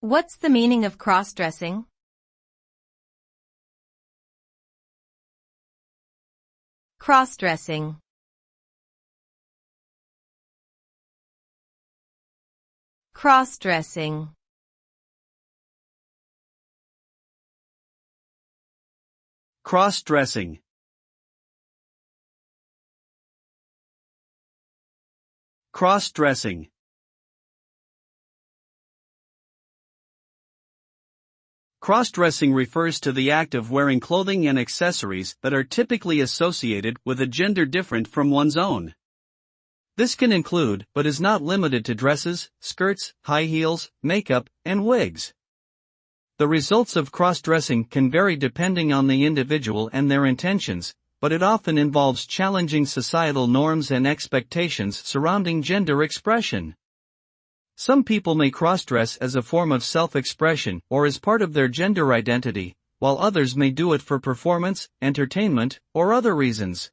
What's the meaning of cross-dressing? Cross-dressing. Cross-dressing. Cross-dressing. Cross-dressing. Cross-dressing refers to the act of wearing clothing and accessories that are typically associated with a gender different from one's own. This can include, but is not limited to, dresses, skirts, high heels, makeup, and wigs. The results of cross-dressing can vary depending on the individual and their intentions, but it often involves challenging societal norms and expectations surrounding gender expression. Some people may cross-dress as a form of self-expression or as part of their gender identity, while others may do it for performance, entertainment, or other reasons.